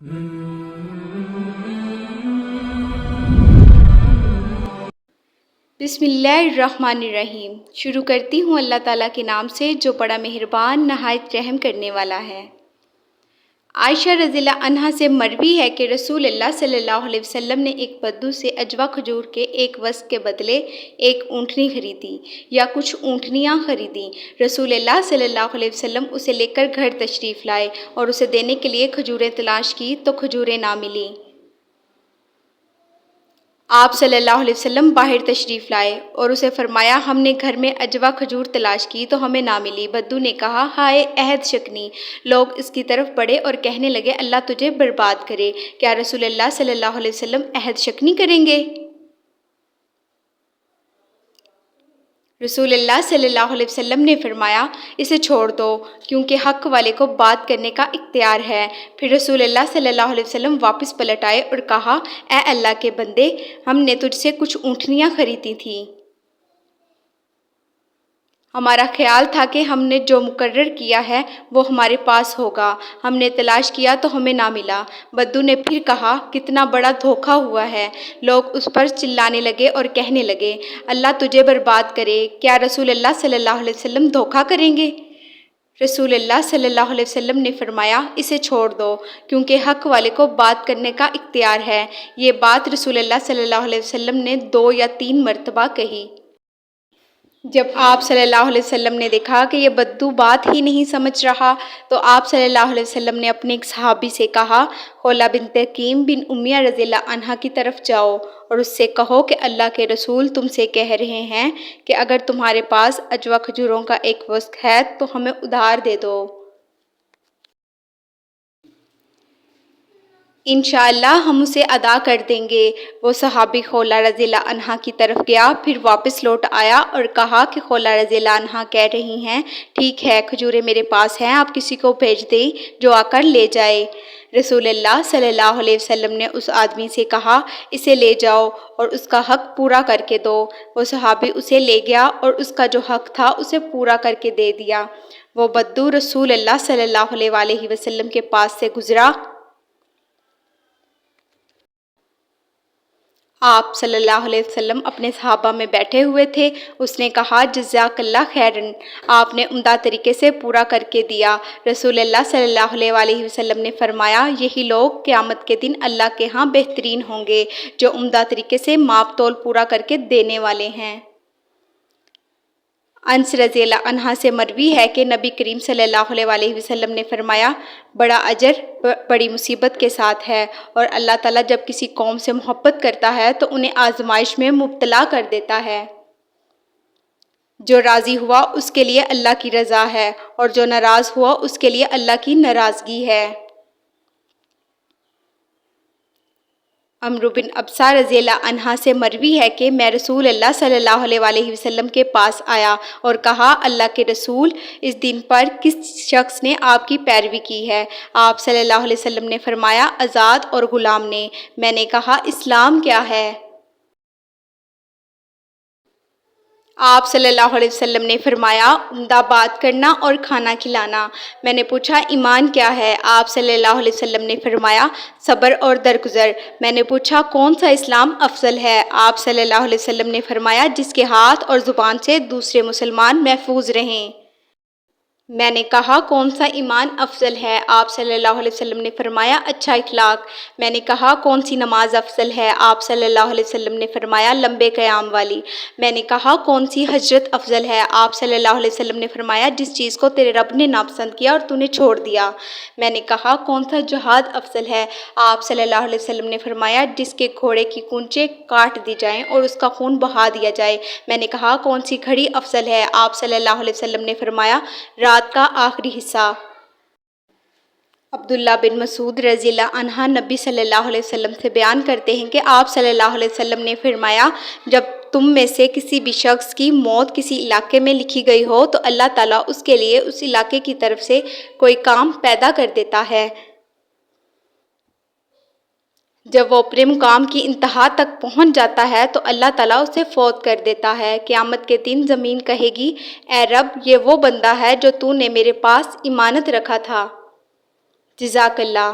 بسم اللہ الرحمن الرحیم۔ شروع کرتی ہوں اللہ تعالیٰ کے نام سے جو بڑا مہربان نہایت رحم کرنے والا ہے۔ عائشہ رضی اللہ عنہا سے مروی ہے کہ رسول اللہ صلی اللہ علیہ وسلم نے ایک بدو سے اجوا کھجور کے ایک وسق کے بدلے ایک اونٹنی خریدی یا کچھ اونٹنیاں خریدیں۔ رسول اللہ صلی اللہ علیہ وسلم اسے لے کر گھر تشریف لائے اور اسے دینے کے لیے کھجوریں تلاش کی تو کھجوریں نہ ملیں۔ آپ صلی اللہ علیہ وسلم باہر تشریف لائے اور اسے فرمایا ہم نے گھر میں اجوا کھجور تلاش کی تو ہمیں نہ ملی۔ بدو نے کہا ہائے عہد شکنی۔ لوگ اس کی طرف بڑھے اور کہنے لگے اللہ تجھے برباد کرے، کیا رسول اللہ صلی اللہ علیہ وسلم عہد شکنی کریں گے؟ رسول اللہ صلی اللہ علیہ وسلم نے فرمایا اسے چھوڑ دو کیونکہ حق والے کو بات کرنے کا اختیار ہے۔ پھر رسول اللہ صلی اللہ علیہ وسلم واپس پلٹ آئے اور کہا اے اللہ کے بندے، ہم نے تجھ سے کچھ اونٹنیاں خریدی تھیں۔ ہمارا خیال تھا کہ ہم نے جو مقرر کیا ہے وہ ہمارے پاس ہوگا، ہم نے تلاش کیا تو ہمیں نہ ملا۔ بدو نے پھر کہا کتنا بڑا دھوکہ ہوا ہے۔ لوگ اس پر چلانے لگے اور کہنے لگے اللہ تجھے برباد کرے، کیا رسول اللہ صلی اللہ علیہ وسلم دھوکہ کریں گے؟ رسول اللہ صلی اللہ علیہ وسلم نے فرمایا اسے چھوڑ دو کیونکہ حق والے کو بات کرنے کا اختیار ہے۔ یہ بات رسول اللہ صلی اللہ علیہ وسلم نے 2 یا 3 مرتبہ کہی۔ جب آپ صلی اللہ علیہ وسلم نے دیکھا کہ یہ بدو بات ہی نہیں سمجھ رہا تو آپ صلی اللہ علیہ وسلم نے اپنے ایک صحابی سے کہا خولہ بنت حکیم بن امیہ رضی اللہ عنہا کی طرف جاؤ اور اس سے کہو کہ اللہ کے رسول تم سے کہہ رہے ہیں کہ اگر تمہارے پاس اجوا کھجوروں کا ایک وسق ہے تو ہمیں ادھار دے دو، انشاءاللہ ہم اسے ادا کر دیں گے۔ وہ صحابی خولہ رضی اللہ عنہا کی طرف گیا، پھر واپس لوٹ آیا اور کہا کہ خولہ رضی اللہ عنہا کہہ رہی ہیں ٹھیک ہے کھجوریں میرے پاس ہیں، آپ کسی کو بھیج دیں جو آ کر لے جائے۔ رسول اللہ صلی اللہ علیہ وسلم نے اس آدمی سے کہا اسے لے جاؤ اور اس کا حق پورا کر کے دو۔ وہ صحابی اسے لے گیا اور اس کا جو حق تھا اسے پورا کر کے دے دیا۔ وہ بدو رسول اللہ صلی اللہ علیہ وسلم کے پاس سے گزرا۔ آپ صلی اللہ علیہ وسلم اپنے صحابہ میں بیٹھے ہوئے تھے۔ اس نے کہا جزاک اللہ خیرن، آپ نے عمدہ طریقے سے پورا کر کے دیا۔ رسول اللہ صلی اللہ علیہ وسلم نے فرمایا یہی لوگ قیامت کے دن اللہ کے ہاں بہترین ہوں گے جو عمدہ طریقے سے ماپ تول پورا کر کے دینے والے ہیں۔ انس رضی اللہ عنہا سے مروی ہے کہ نبی کریم صلی اللہ علیہ وسلم نے فرمایا بڑا اجر بڑی مصیبت کے ساتھ ہے، اور اللہ تعالیٰ جب کسی قوم سے محبت کرتا ہے تو انہیں آزمائش میں مبتلا کر دیتا ہے۔ جو راضی ہوا اس کے لیے اللہ کی رضا ہے اور جو ناراض ہوا اس کے لیے اللہ کی ناراضگی ہے۔ عمرو بن ابسہ رضی اللہ عنہا سے مروی ہے کہ میں رسول اللہ صلی اللہ علیہ وسلم کے پاس آیا اور کہا اللہ کے رسول اس دن پر کس شخص نے آپ کی پیروی کی ہے؟ آپ صلی اللہ علیہ وسلم نے فرمایا آزاد اور غلام نے۔ میں نے کہا اسلام کیا ہے؟ آپ صلی اللہ علیہ وسلم نے فرمایا عمدہ بات کرنا اور کھانا کھلانا۔ میں نے پوچھا ایمان کیا ہے؟ آپ صلی اللہ علیہ وسلم نے فرمایا صبر اور درگزر۔ میں نے پوچھا کون سا اسلام افضل ہے؟ آپ صلی اللہ علیہ وسلم نے فرمایا جس کے ہاتھ اور زبان سے دوسرے مسلمان محفوظ رہیں۔ میں نے کہا کون سا ایمان افضل ہے؟ آپ صلی اللہ علیہ وسلم نے فرمایا اچھا اخلاق۔ میں نے کہا کون سی نماز افضل ہے؟ آپ صلی اللہ علیہ وسلم نے فرمایا لمبے قیام والی۔ میں نے کہا کون سی ہجرت افضل ہے؟ آپ صلی اللہ علیہ وسلم نے فرمایا جس چیز کو تیرے رب نے ناپسند کیا اور تو نے چھوڑ دیا۔ میں نے کہا کون سا جہاد افضل ہے؟ آپ صلی اللہ علیہ وسلم نے فرمایا جس کے گھوڑے کی کونچیں کاٹ دی جائیں اور اس کا خون بہا دیا جائے۔ میں نے کہا کون سی گھڑی افضل ہے؟ آپ صلی اللہ علیہ وسلم نے فرمایا رات کا آخری حصہ۔ عبداللہ بن مسعود رضی اللہ عنہ نبی صلی اللہ علیہ وسلم سے بیان کرتے ہیں کہ آپ صلی اللہ علیہ وسلم نے فرمایا جب تم میں سے کسی بھی شخص کی موت کسی علاقے میں لکھی گئی ہو تو اللہ تعالیٰ اس کے لیے اس علاقے کی طرف سے کوئی کام پیدا کر دیتا ہے۔ جب وہ اپنے مقام کی انتہا تک پہنچ جاتا ہے تو اللہ تعالیٰ اسے فوت کر دیتا ہے۔ قیامت کے دن زمین کہے گی اے رب یہ وہ بندہ ہے جو تو نے میرے پاس امانت رکھا تھا۔ جزاک اللہ۔